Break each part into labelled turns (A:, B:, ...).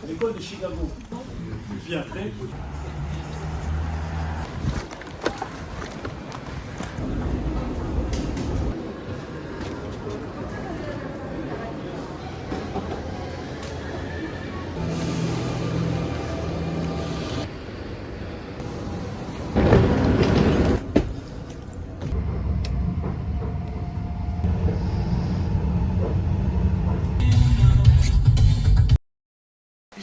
A: L'école de Chicago. Puis après.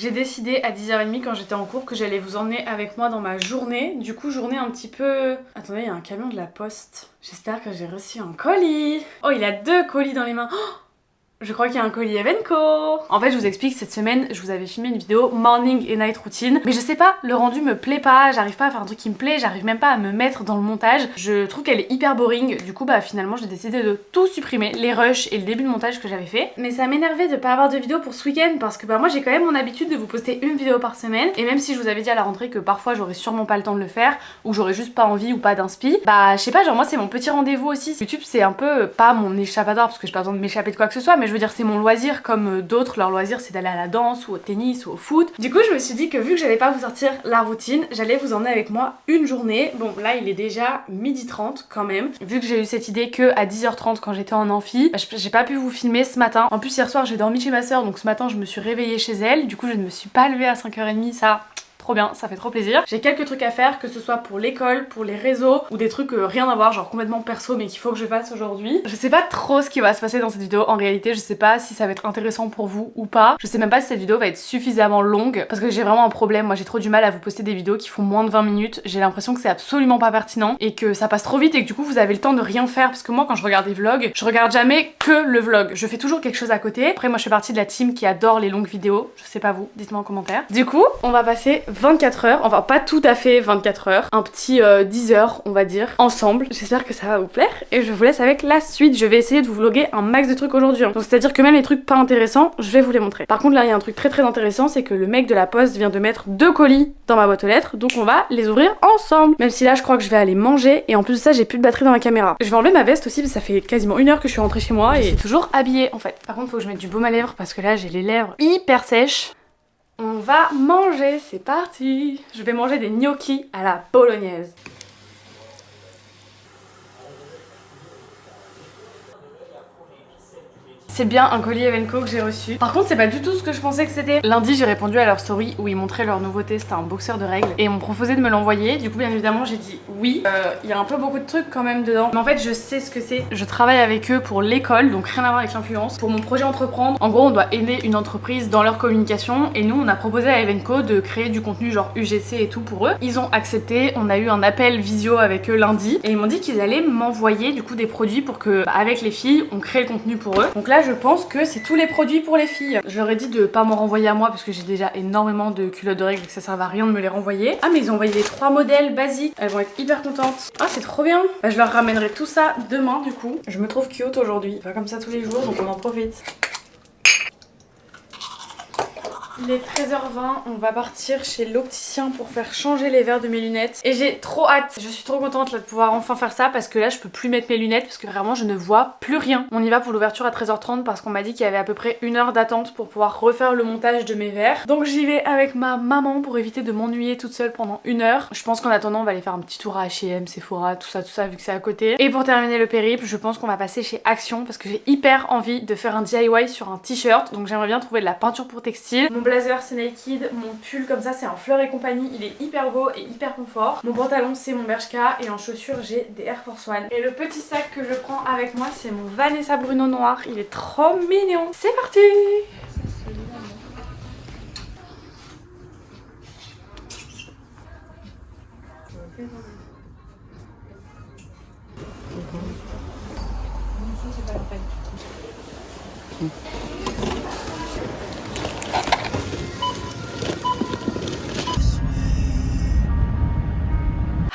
B: J'ai décidé à 10h30 quand j'étais en cours que j'allais vous emmener avec moi dans ma journée. Du coup, journée un petit peu... Attendez, il y a un camion de la poste. J'espère que j'ai reçu un colis. Oh, il a 2 colis dans les mains. Oh, je crois qu'il y a un colis Evenco. En fait, je vous explique, cette semaine, je vous avais filmé une vidéo morning et night routine. Mais je sais pas, le rendu me plaît pas, j'arrive pas à faire un truc qui me plaît, j'arrive même pas à me mettre dans le montage. Je trouve qu'elle est hyper boring. Du coup, bah finalement, j'ai décidé de tout supprimer, les rushs et le début de montage que j'avais fait. Mais ça m'énervait de pas avoir de vidéo pour ce week-end parce que bah moi, j'ai quand même mon habitude de vous poster une vidéo par semaine. Et même si je vous avais dit à la rentrée que parfois, j'aurais sûrement pas le temps de le faire ou j'aurais juste pas envie ou pas d'inspi, bah je sais pas, genre moi, c'est mon petit rendez-vous aussi. YouTube, c'est un peu pas mon échappatoire parce que j'ai pas besoin de m'échapper de quoi que ce soit, mais je veux dire, c'est mon loisir comme d'autres, leur loisir c'est d'aller à la danse ou au tennis ou au foot. Du coup je me suis dit que vu que j'allais pas vous sortir la routine, j'allais vous emmener avec moi une journée. Bon là il est déjà 12h30 quand même. Vu que j'ai eu cette idée que à 10h30 quand j'étais en amphi, bah, j'ai pas pu vous filmer ce matin. En plus hier soir j'ai dormi chez ma soeur donc ce matin je me suis réveillée chez elle. Du coup je ne me suis pas levée à 5h30, ça... trop bien, ça fait trop plaisir. J'ai quelques trucs à faire, que ce soit pour l'école, pour les réseaux, ou des trucs rien à voir, genre complètement perso, mais qu'il faut que je fasse aujourd'hui. Je sais pas trop ce qui va se passer dans cette vidéo, en réalité, je sais pas si ça va être intéressant pour vous ou pas. Je sais même pas si cette vidéo va être suffisamment longue, parce que j'ai vraiment un problème, moi j'ai trop du mal à vous poster des vidéos qui font moins de 20 minutes. J'ai l'impression que c'est absolument pas pertinent, et que ça passe trop vite, et que du coup vous avez le temps de rien faire, parce que moi quand je regarde des vlogs, je regarde jamais que le vlog. Je fais toujours quelque chose à côté. Après moi je fais partie de la team qui adore les longues vidéos, je sais pas vous, dites-moi en commentaire. Du coup, on va passer 24 heures, enfin pas tout à fait 24 heures, un petit 10 heures on va dire, ensemble. J'espère que ça va vous plaire et je vous laisse avec la suite. Je vais essayer de vous vlogger un max de trucs aujourd'hui. Donc c'est à dire que même les trucs pas intéressants, je vais vous les montrer. Par contre là il y a un truc très intéressant, c'est que le mec de la poste vient de mettre 2 colis dans ma boîte aux lettres, donc on va les ouvrir ensemble. Même si là je crois que je vais aller manger et en plus de ça j'ai plus de batterie dans ma caméra. Je vais enlever ma veste aussi parce que ça fait quasiment 1 heure que je suis rentrée chez moi et c'est toujours habillée en fait. Par contre faut que je mette du baume à lèvres parce que là j'ai les lèvres hyper sèches. On va manger, c'est parti. Je vais manger des gnocchis à la bolognaise. C'est bien un colis Evenco que j'ai reçu. Par contre c'est pas du tout ce que je pensais que c'était. Lundi j'ai répondu à leur story où ils montraient leur nouveauté, c'était un boxeur de règles. Et ils m'ont proposé de me l'envoyer. Du coup bien évidemment j'ai dit oui. Il y a un peu beaucoup de trucs quand même dedans. Mais en fait je sais ce que c'est. Je travaille avec eux pour l'école, donc rien à voir avec l'influence. Pour mon projet entreprendre, en gros on doit aider une entreprise dans leur communication. Et nous on a proposé à Evenco de créer du contenu genre UGC et tout pour eux. Ils ont accepté, on a eu un appel visio avec eux lundi. Et ils m'ont dit qu'ils allaient m'envoyer du coup des produits pour que avec les filles on crée le contenu pour eux. Donc là je pense que c'est tous les produits pour les filles. Je leur ai dit de pas m'en renvoyer à moi parce que j'ai déjà énormément de culottes de règles et que ça sert à rien de me les renvoyer. Ah mais ils ont envoyé les 3 modèles basiques. Elles vont être hyper contentes. Ah c'est trop bien. Bah, je leur ramènerai tout ça demain du coup. Je me trouve cute aujourd'hui. Pas comme ça tous les jours donc on en profite. Il est 13h20, on va partir chez l'opticien pour faire changer les verres de mes lunettes. Et j'ai trop hâte, je suis trop contente là, de pouvoir enfin faire ça parce que là je peux plus mettre mes lunettes parce que vraiment je ne vois plus rien. On y va pour l'ouverture à 13h30 parce qu'on m'a dit qu'il y avait à peu près 1 heure d'attente pour pouvoir refaire le montage de mes verres. Donc j'y vais avec ma maman pour éviter de m'ennuyer toute seule pendant 1 heure. Je pense qu'en attendant on va aller faire un petit tour à H&M, Sephora, tout ça vu que c'est à côté. Et pour terminer le périple, je pense qu'on va passer chez Action parce que j'ai hyper envie de faire un DIY sur un t-shirt. Donc j'aimerais bien trouver de la peinture pour textile. Mon blazer c'est Naked, mon pull comme ça c'est en fleurs et compagnie, il est hyper beau et hyper confort. Mon pantalon c'est mon Bershka et en chaussures j'ai des Air Force One. Et le petit sac que je prends avec moi c'est mon Vanessa Bruno noir, il est trop mignon. C'est parti!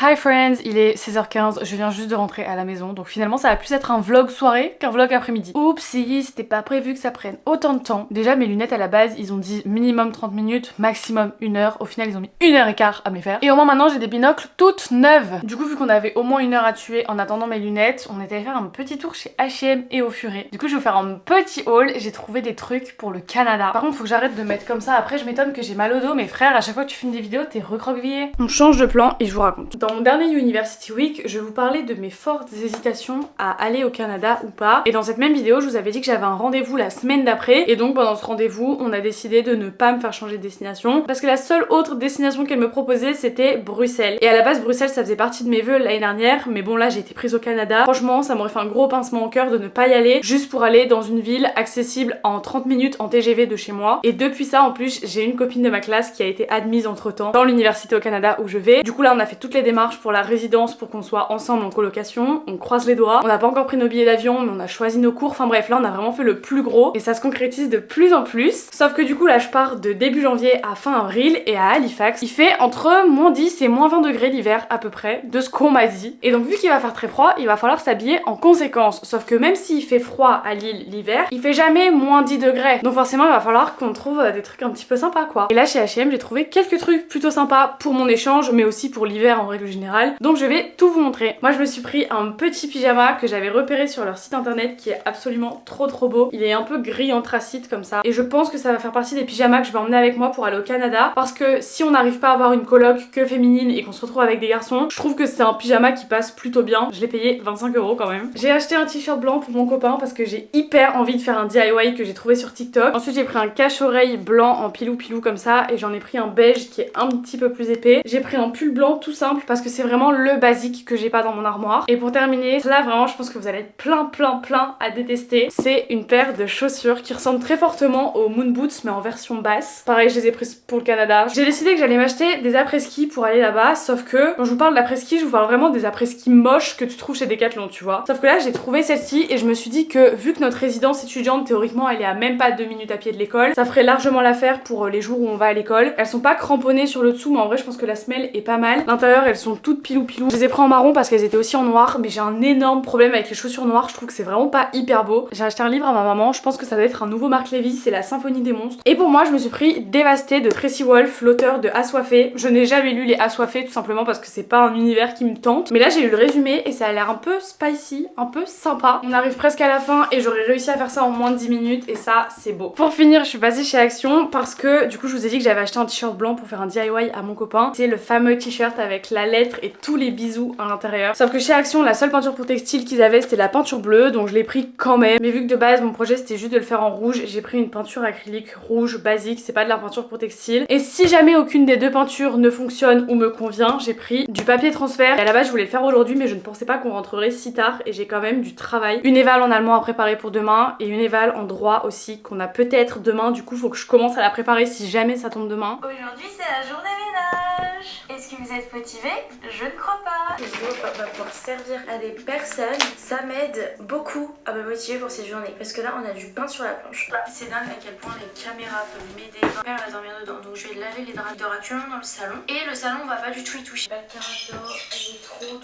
B: Hi friends, il est 16h15, je viens juste de rentrer à la maison, donc finalement ça va plus être un vlog soirée qu'un vlog après-midi. Oupsie, c'était pas prévu que ça prenne autant de temps. Déjà mes lunettes à la base, ils ont dit minimum 30 minutes, maximum 1 heure, au final ils ont mis 1h15 à me les faire. Et au moins maintenant j'ai des binocles toutes neuves. Du coup vu qu'on avait au moins 1 heure à tuer en attendant mes lunettes, on était allé faire un petit tour chez H&M et au Furet. Du coup je vais vous faire un petit haul, j'ai trouvé des trucs pour le Canada. Par contre faut que j'arrête de mettre comme ça, après je m'étonne que j'ai mal au dos, mais frère à chaque fois que tu filmes des vidéos t'es recroquevillé. On change de plan et je vous raconte. Dans mon dernier University Week, je vais vous parler de mes fortes hésitations à aller au Canada ou pas. Et dans cette même vidéo, je vous avais dit que j'avais un rendez-vous la semaine d'après. Et donc pendant ce rendez-vous, on a décidé de ne pas me faire changer de destination. Parce que la seule autre destination qu'elle me proposait, c'était Bruxelles. Et à la base, Bruxelles, ça faisait partie de mes vœux l'année dernière. Mais bon, là, j'ai été prise au Canada. Franchement, ça m'aurait fait un gros pincement au cœur de ne pas y aller. Juste pour aller dans une ville accessible en 30 minutes en TGV de chez moi. Et depuis ça, en plus, j'ai une copine de ma classe qui a été admise entre-temps dans l'université au Canada où je vais. Du coup, là, on a fait toutes les démarches pour la résidence pour qu'on soit ensemble en colocation. On croise les doigts. On n'a pas encore pris nos billets d'avion, mais on a choisi nos cours. Enfin bref, là on a vraiment fait le plus gros et ça se concrétise de plus en plus. Sauf que du coup là je pars de début janvier à fin avril et à Halifax il fait entre moins 10 et moins 20 degrés l'hiver à peu près de ce qu'on m'a dit. Et donc vu qu'il va faire très froid, il va falloir s'habiller en conséquence. Sauf que même s'il fait froid à Lille l'hiver, il fait jamais moins 10 degrés. Donc forcément il va falloir qu'on trouve des trucs un petit peu sympas quoi. Et là chez H&M j'ai trouvé quelques trucs plutôt sympas pour mon échange mais aussi pour l'hiver en règle générale. Donc je vais tout vous montrer. Moi je me suis pris un petit pyjama que j'avais repéré sur leur site internet qui est absolument trop beau. Il est un peu gris anthracite comme ça et je pense que ça va faire partie des pyjamas que je vais emmener avec moi pour aller au Canada parce que si on n'arrive pas à avoir une coloc que féminine et qu'on se retrouve avec des garçons, je trouve que c'est un pyjama qui passe plutôt bien. Je l'ai payé 25 € quand même. J'ai acheté un t-shirt blanc pour mon copain parce que j'ai hyper envie de faire un DIY que j'ai trouvé sur TikTok. Ensuite j'ai pris un cache-oreille blanc en pilou comme ça et j'en ai pris un beige qui est un petit peu plus épais. J'ai pris un pull blanc tout simple parce que c'est vraiment le basique que j'ai pas dans mon armoire. Et pour terminer, là vraiment je pense que vous allez être plein à détester. C'est une paire de chaussures qui ressemble très fortement aux moon boots mais en version basse. Pareil je les ai prises pour le Canada. J'ai décidé que j'allais m'acheter des après-ski pour aller là-bas, sauf que quand je vous parle d'après-ski, je vous parle vraiment des après-ski moches que tu trouves chez Decathlon, tu vois. Sauf que là j'ai trouvé celle-ci et je me suis dit que vu que notre résidence étudiante théoriquement elle est à même pas 2 minutes à pied de l'école, ça ferait largement l'affaire pour les jours où on va à l'école. Elles sont pas cramponnées sur le dessous mais en vrai je pense que la semelle est pas mal. L'intérieur elles sont toutes pilou. Je les ai pris en marron parce qu'elles étaient aussi en noir mais j'ai un énorme problème avec les chaussures noires, je trouve que c'est vraiment pas hyper beau. J'ai acheté un livre à ma maman, je pense que ça doit être un nouveau Marc Levy, c'est la Symphonie des monstres. Et pour moi je me suis pris Dévasté de Tracy Wolff, l'auteur de Assoiffé. Je n'ai jamais lu les Assoiffés tout simplement parce que c'est pas un univers qui me tente. Mais là j'ai lu le résumé et ça a l'air un peu spicy, un peu sympa. On arrive presque à la fin et j'aurais réussi à faire ça en moins de 10 minutes et ça c'est beau. Pour finir je suis passée chez Action parce que du coup je vous ai dit que j'avais acheté un t-shirt blanc pour faire un DIY à mon copain. C'est le fameux t-shirt avec la lettre et tous les bisous à l'intérieur. Sauf que chez Action la seule peinture pour textile qu'ils avaient c'était la peinture bleue donc je l'ai pris quand même. Mais vu que de base mon projet c'était juste de le faire en rouge, j'ai pris une peinture acrylique rouge basique, c'est pas de la peinture pour textile. Et si jamais aucune des deux peintures ne fonctionne ou me convient, j'ai pris du papier transfert. Et à la base je voulais le faire aujourd'hui mais je ne pensais pas qu'on rentrerait si tard et j'ai quand même du travail. Une éval en allemand à préparer pour demain et une éval en droit aussi qu'on a peut-être demain, du coup faut que je commence à la préparer si jamais ça tombe demain.
C: Aujourd'hui c'est la journée ménage. Est-ce que vous êtes motivés? Je ne crois pas. Cette vidéo va pouvoir servir à des personnes. Ça m'aide beaucoup à me motiver pour cette journée parce que là on a du pain sur la planche. C'est dingue à quel point les caméras peuvent m'aider. Ma mère va dormir dedans donc je vais laver les draps. Il dort actuellement dans le salon et le salon on va pas du tout y toucher. Le caractère il est trop.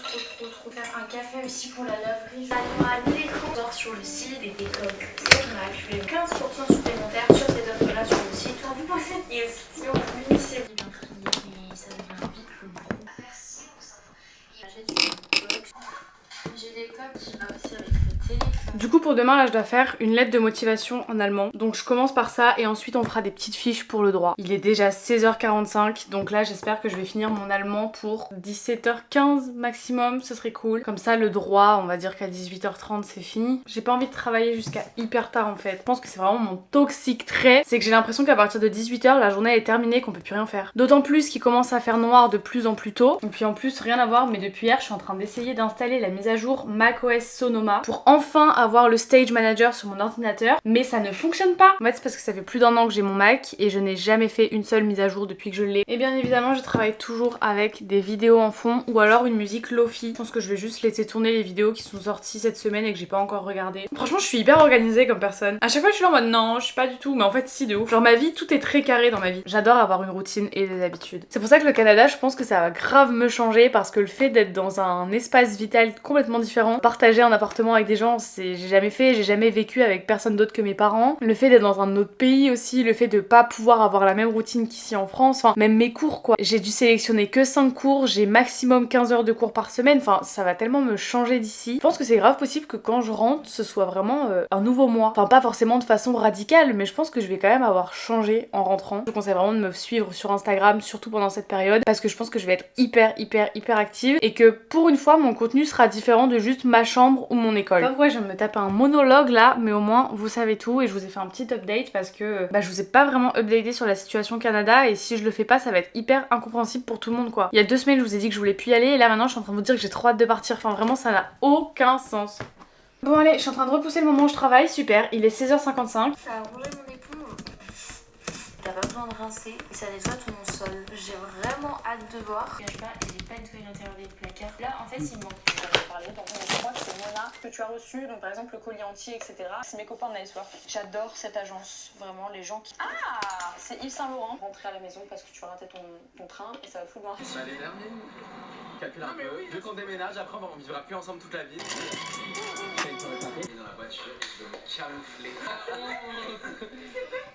C: Faire un café aussi pour la laverie. J'arriverai à l'écran. On dort sur le site des décoques pour Mac. Je fais 15% supplémentaire sur cette offre là sur le site. Vous posez cette question, oui c'est bien trié, ça devient vite le gros. Merci pour ça. J'achète une box. J'ai des coques qui va aussi avec le téléphone.
B: Du coup pour demain là je dois faire une lettre de motivation en allemand. Donc je commence par ça et ensuite on fera des petites fiches pour le droit. Il est déjà 16h45 donc là j'espère que je vais finir mon allemand pour 17h15 maximum, ce serait cool. Comme ça le droit on va dire qu'à 18h30 c'est fini. J'ai pas envie de travailler jusqu'à hyper tard en fait. Je pense que c'est vraiment mon toxique trait. C'est que j'ai l'impression qu'à partir de 18h la journée est terminée, qu'on peut plus rien faire. D'autant plus qu'il commence à faire noir de plus en plus tôt. Et puis en plus rien à voir mais depuis hier je suis en train d'essayer d'installer la mise à jour macOS Sonoma pour enfin avoir le Stage Manager sur mon ordinateur, mais ça ne fonctionne pas. En fait c'est parce que ça fait plus d'1 an que j'ai mon Mac et je n'ai jamais fait une seule mise à jour depuis que je l'ai. Et bien évidemment je travaille toujours avec des vidéos en fond ou alors une musique lofi. Je pense que je vais juste laisser tourner les vidéos qui sont sorties cette semaine et que j'ai pas encore regardé. Franchement je suis hyper organisée comme personne. À chaque fois je suis là en mode non je suis pas du tout, mais en fait si de ouf. Genre ma vie, tout est très carré dans ma vie. J'adore avoir une routine et des habitudes. C'est pour ça que le Canada, je pense que ça va grave me changer parce que le fait d'être dans un espace vital complètement différent, partager un appartement avec des gens, j'ai jamais fait, j'ai jamais vécu avec personne d'autre que mes parents. Le fait d'être dans un autre pays aussi, le fait de pas pouvoir avoir la même routine qu'ici en France, enfin même mes cours quoi. J'ai dû sélectionner que 5 cours, j'ai maximum 15 heures de cours par semaine, enfin ça va tellement me changer d'ici. Je pense que c'est grave possible que quand je rentre, ce soit vraiment un nouveau moi. Enfin pas forcément de façon radicale, mais je pense que je vais quand même avoir changé en rentrant. Je vous conseille vraiment de me suivre sur Instagram, surtout pendant cette période, parce que je pense que je vais être hyper active et que pour une fois mon contenu sera différent de juste ma chambre ou mon école. Je sais pas pourquoi je viens de me taper un monologue là, mais au moins vous savez tout et je vous ai fait un petit update parce que je vous ai pas vraiment updaté sur la situation Canada et si je le fais pas ça va être hyper incompréhensible pour tout le monde quoi. Il y a 2 semaines je vous ai dit que je voulais plus y aller et là maintenant je suis en train de vous dire que j'ai trop hâte de partir, enfin vraiment ça n'a aucun sens. Bon allez, je suis en train de repousser le moment où je travaille, super, il est 16h55.
C: Ça a rongé mon époux. T'as pas besoin de rincer et ça nettoie tout mon sol. J'ai vraiment hâte de voir. Je sais pas, j'ai pas nettoyé l'intérieur des placards. Là en fait il manque. Je vais parler, donc moi c'est Mona que tu as reçu, donc par exemple le collier entier etc. C'est mes copains de Nice Work. J'adore cette agence, vraiment les gens qui... Ah c'est Yves Saint Laurent. Rentrer à la maison parce que tu vas rater ton train et ça va foutre loin.
D: Ça allait dernier. Calcule un peu. Vu qu'on déménage, après on vivra plus ensemble toute la vie. Dans la voiture, je vais me camoufler.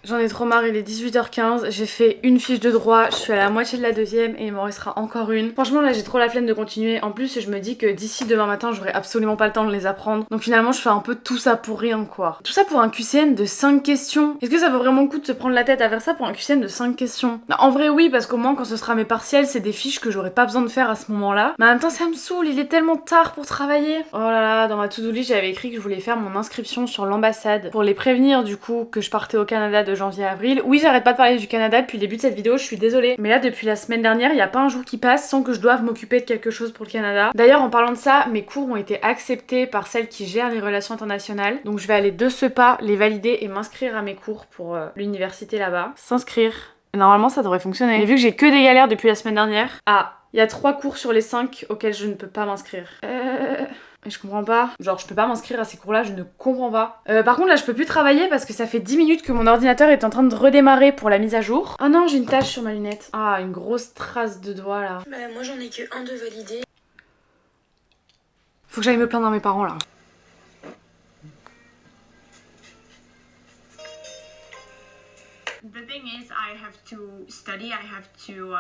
B: J'en ai trop marre, il est 18h15, j'ai fait une fiche de droit, je suis à la moitié de la deuxième et il m'en restera encore une. Franchement là j'ai trop la flemme de continuer, en plus je me dis que d'ici demain matin j'aurai absolument pas le temps de les apprendre. Donc finalement je fais un peu tout ça pour rien quoi. Tout ça pour un QCM de 5 questions. Est-ce que ça vaut vraiment le coup de se prendre la tête à faire ça pour un QCM de 5 questions? Non, en vrai oui, parce qu'au moins quand ce sera mes partiels c'est des fiches que j'aurai pas besoin de faire à ce moment-là. Mais en même temps ça me saoule, il est tellement tard pour travailler. Oh là là, dans ma to-do list j'avais écrit que je voulais faire mon inscription sur l'ambassade pour les prévenir du coup que je partais au Canada de janvier à avril. Oui j'arrête pas de parler du Canada depuis le début de cette vidéo, je suis désolée. Mais là depuis la semaine dernière il y a pas un jour qui passe sans que je doive m'occuper de quelque chose pour le Canada. D'ailleurs en parlant de ça, mes cours ont été acceptés par celle qui gère les relations internationales. Donc je vais aller de ce pas les valider et m'inscrire à mes cours pour l'université là-bas. S'inscrire. Normalement ça devrait fonctionner. Mais vu que j'ai que des galères depuis la semaine dernière, il y a 3 cours sur les 5 auxquels je ne peux pas m'inscrire. Je comprends pas. Genre je peux pas m'inscrire à ces cours là, je ne comprends pas. Par contre là je peux plus travailler parce que ça fait 10 minutes que mon ordinateur est en train de redémarrer pour la mise à jour. Oh non j'ai une tache sur ma lunette. Ah une grosse trace de doigt là.
C: Bah moi j'en ai que un de validé.
B: Faut que j'aille me plaindre à mes parents là.
E: The thing is, I have to study, I have to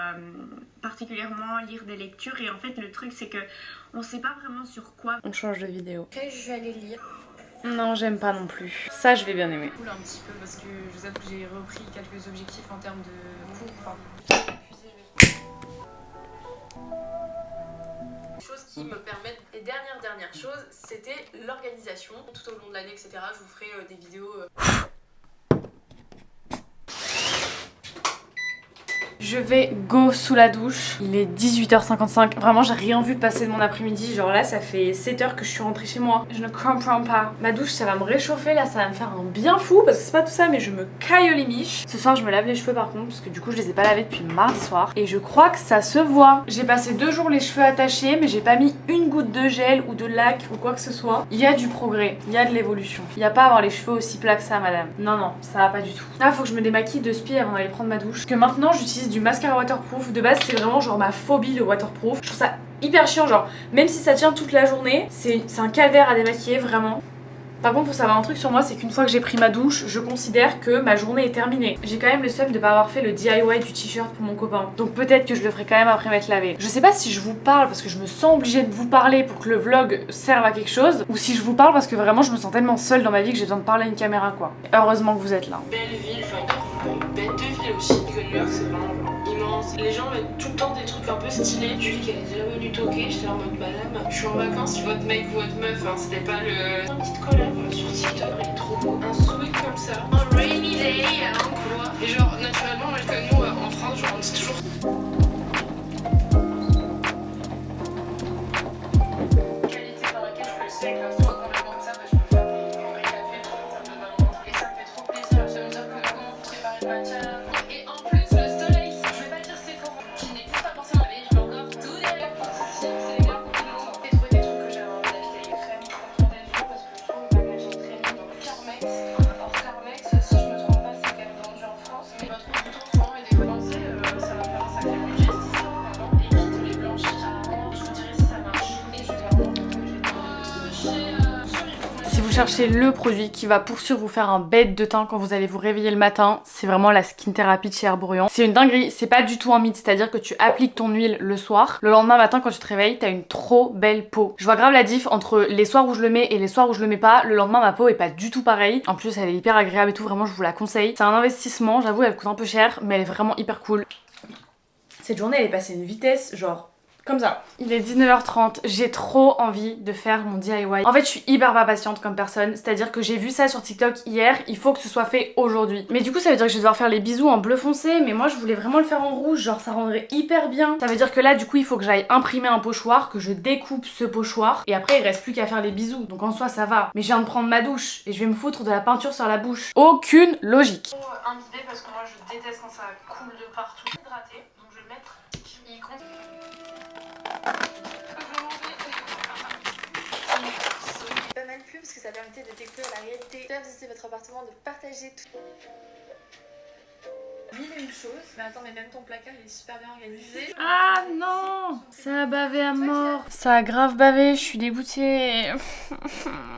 E: particulièrement lire des lectures et en fait le truc c'est que on sait pas vraiment sur quoi.
B: On change de vidéo.
C: Ok, je vais aller lire.
B: Non j'aime pas non plus. Ça je vais bien aimer.
F: Cool un petit peu parce que je vous avoue que j'ai repris quelques objectifs en termes de cours. Enfin, choses qui me permettent. Les dernières choses, c'était l'organisation. Tout au long de l'année, etc. Je vous ferai des vidéos.
B: Je vais go sous la douche. Il est 18h55. Vraiment, j'ai rien vu passer de mon après-midi. Genre là, ça fait 7 heures que je suis rentrée chez moi. Je ne comprends pas. Ma douche, ça va me réchauffer. Là, ça va me faire un bien fou. Parce que c'est pas tout ça, mais je me caille les miches. Ce soir, je me lave les cheveux par contre. Parce que du coup, je les ai pas lavés depuis mardi soir. Et je crois que ça se voit. J'ai passé 2 jours les cheveux attachés. Mais j'ai pas mis une goutte de gel ou de lac ou quoi que ce soit. Il y a du progrès. Il y a de l'évolution. Il y a pas à avoir les cheveux aussi plats que ça, madame. Non, non, ça va pas du tout. Là, faut que je me démaquille de spi avant d'aller prendre ma douche. Parce que maintenant, j'utilise du mascara waterproof. De base c'est vraiment genre ma phobie le waterproof. Je trouve ça hyper chiant, genre même si ça tient toute la journée, c'est un calvaire à démaquiller vraiment. Par contre faut savoir un truc sur moi, c'est qu'une fois que j'ai pris ma douche, je considère que ma journée est terminée. J'ai quand même le seum de pas avoir fait le DIY du t-shirt pour mon copain. Donc peut-être que je le ferai quand même après m'être lavé. Je sais pas si je vous parle parce que je me sens obligée de vous parler pour que le vlog serve à quelque chose, ou si je vous parle parce que vraiment je me sens tellement seule dans ma vie que j'ai besoin de parler à une caméra quoi. Heureusement que vous êtes là.
F: Belle ville, enfin bête de ville aussi. Que New York c'est vraiment immense. Les gens mettent tout le temps des trucs un peu stylés. Julie qui était là venu toquer, j'étais en mode madame, je suis en vacances, votre mec ou votre meuf, hein, c'était pas le. Une petite collab sur TikTok, il est trop beau. Un sweat comme ça. Un rainy day, un quoi. Et genre naturellement, moi que nous en France, genre on dit toujours. Qualité dans laquelle je peux le sec, soit complètement comme ça, bah, je peux faire des Carlex, si je me trompe pas, c'est quand même vendu en France. Mais pas trop du tout, souvent, mais des pensées, ça va faire un sacré budget cette histoire. Et puis tous les blanchis, je vous dirai si ça marche. Et je vais voir
B: Si vous cherchez le produit qui va pour sûr vous faire un bête de teint quand vous allez vous réveiller le matin, c'est vraiment la Skin Therapy de chez Herborian. C'est une dinguerie, c'est pas du tout un mythe, c'est-à-dire que tu appliques ton huile le soir, le lendemain matin quand tu te réveilles, t'as une trop belle peau. Je vois grave la diff entre les soirs où je le mets et les soirs où je le mets pas, le lendemain ma peau est pas du tout pareille. En plus elle est hyper agréable et tout, vraiment je vous la conseille. C'est un investissement, j'avoue elle coûte un peu cher, mais elle est vraiment hyper cool. Cette journée elle est passée à une vitesse genre... comme ça. Il est 19h30, j'ai trop envie de faire mon DIY. En fait, je suis hyper pas patiente comme personne, c'est-à-dire que j'ai vu ça sur TikTok hier, il faut que ce soit fait aujourd'hui. Mais du coup, ça veut dire que je vais devoir faire les bisous en bleu foncé, mais moi je voulais vraiment le faire en rouge, genre ça rendrait hyper bien. Ça veut dire que là, du coup, il faut que j'aille imprimer un pochoir, que je découpe ce pochoir, et après, il reste plus qu'à faire les bisous. Donc en soi, ça va. Mais je viens de prendre ma douche, et je vais me foutre de la peinture sur la bouche. Aucune logique.
F: imbibé parce que moi je déteste quand ça coule de partout. Hydraté, donc je vais le mettre. Il compte.
C: Pas mal plu parce que ça permettait de découvrir la réalité, de faire visiter votre appartement, de partager tout. Mille et une choses. Mais attends, mais même ton placard il est super bien organisé.
B: Ah non, ça a bavé à mort. Ça a grave bavé, je suis dégoûtée.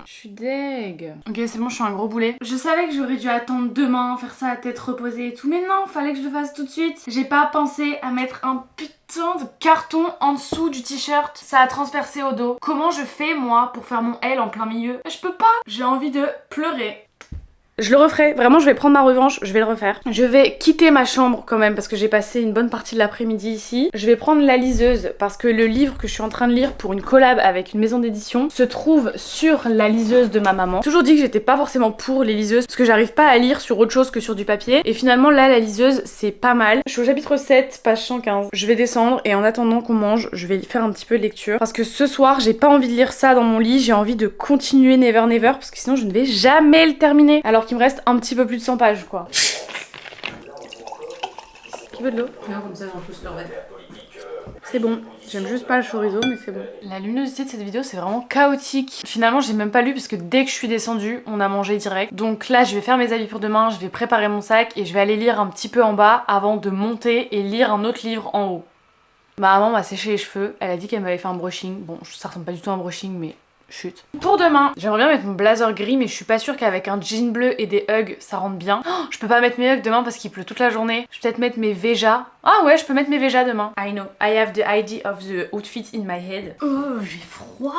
B: Je suis deg. Ok, c'est bon, je suis un gros boulet. Je savais que j'aurais dû attendre demain, faire ça à tête reposée et tout, mais non, fallait que je le fasse tout de suite. J'ai pas pensé à mettre un putain de carton en dessous du t-shirt. Ça a transpercé au dos. Comment je fais moi pour faire mon L en plein milieu? Je peux pas. J'ai envie de pleurer. Je le referai, vraiment je vais prendre ma revanche, je vais le refaire. Je vais quitter ma chambre quand même parce que j'ai passé une bonne partie de l'après-midi ici. Je vais prendre la liseuse parce que le livre que je suis en train de lire pour une collab avec une maison d'édition se trouve sur la liseuse de ma maman. J'ai toujours dit que j'étais pas forcément pour les liseuses parce que j'arrive pas à lire sur autre chose que sur du papier. Et finalement là la liseuse c'est pas mal. Je suis au chapitre 7, page 115. Je vais descendre et en attendant qu'on mange, je vais faire un petit peu de lecture. Parce que ce soir j'ai pas envie de lire ça dans mon lit, j'ai envie de continuer Never Never parce que sinon je ne vais jamais le terminer. Alors qu'il me reste un petit peu plus de 100 pages quoi. Qui veut de l'eau?
G: Non, comme ça, en plus, leur mettre.
B: C'est bon, j'aime juste pas le chorizo mais c'est bon. La luminosité de cette vidéo c'est vraiment chaotique. Finalement j'ai même pas lu parce que dès que je suis descendue on a mangé direct. Donc là je vais faire mes habits pour demain, je vais préparer mon sac et je vais aller lire un petit peu en bas avant de monter et lire un autre livre en haut. Ma maman m'a séché les cheveux, elle a dit qu'elle m'avait fait un brushing. Bon ça ressemble pas du tout à un brushing mais... chut. Pour demain, j'aimerais bien mettre mon blazer gris mais je suis pas sûre qu'avec un jean bleu et des hugs ça rentre bien. Oh, je peux pas mettre mes hugs demain parce qu'il pleut toute la journée. Je vais peut-être mettre mes Veja. Ah ouais, je peux mettre mes Veja demain. I know, I have the idea of the outfit in my head. Oh, j'ai froid.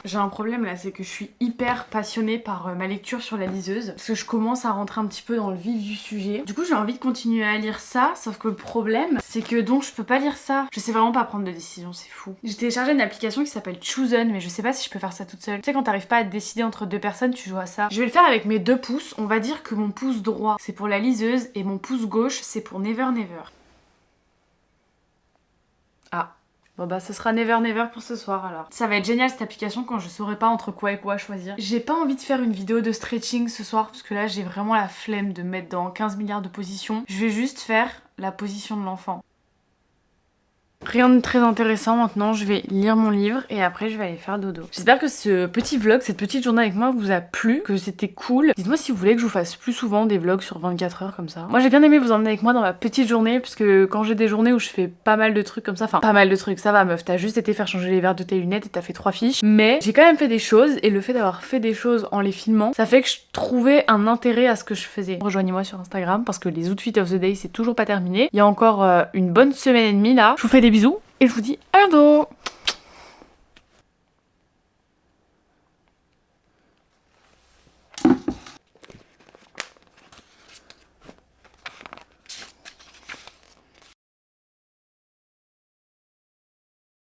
B: J'ai un problème là, c'est que je suis hyper passionnée par ma lecture sur la liseuse parce que je commence à rentrer un petit peu dans le vif du sujet. Du coup, j'ai envie de continuer à lire ça, sauf que le problème, c'est que donc je peux pas lire ça. Je sais vraiment pas prendre de décision, c'est fou. J'ai téléchargé une application qui s'appelle Chosen, mais je sais pas si je peux faire ça toute seule. Tu sais, quand t'arrives pas à te décider entre deux personnes, tu joues à ça. Je vais le faire avec mes deux pouces. On va dire que mon pouce droit, c'est pour la liseuse et mon pouce gauche, c'est pour Never Never. Ah. Bon bah ce sera Never Never pour ce soir alors. Ça va être génial cette application quand je saurai pas entre quoi et quoi choisir. J'ai pas envie de faire une vidéo de stretching ce soir parce que là j'ai vraiment la flemme de mettre dans 15 milliards de positions. Je vais juste faire la position de l'enfant. Rien de très intéressant maintenant, je vais lire mon livre et après je vais aller faire dodo. J'espère que ce petit vlog, cette petite journée avec moi vous a plu, que c'était cool. Dites-moi si vous voulez que je vous fasse plus souvent des vlogs sur 24 heures comme ça. Moi j'ai bien aimé vous emmener avec moi dans ma petite journée puisque quand j'ai des journées où je fais pas mal de trucs comme ça, enfin pas mal de trucs, ça va meuf, t'as juste été faire changer les verres de tes lunettes et t'as fait 3 fiches. Mais j'ai quand même fait des choses et le fait d'avoir fait des choses en les filmant, ça fait que je trouvais un intérêt à ce que je faisais. Rejoignez-moi sur Instagram parce que les outfits of the day c'est toujours pas terminé. Il y a encore une bonne semaine et demie là. Je vous fais des bisous et je vous dis à bientôt.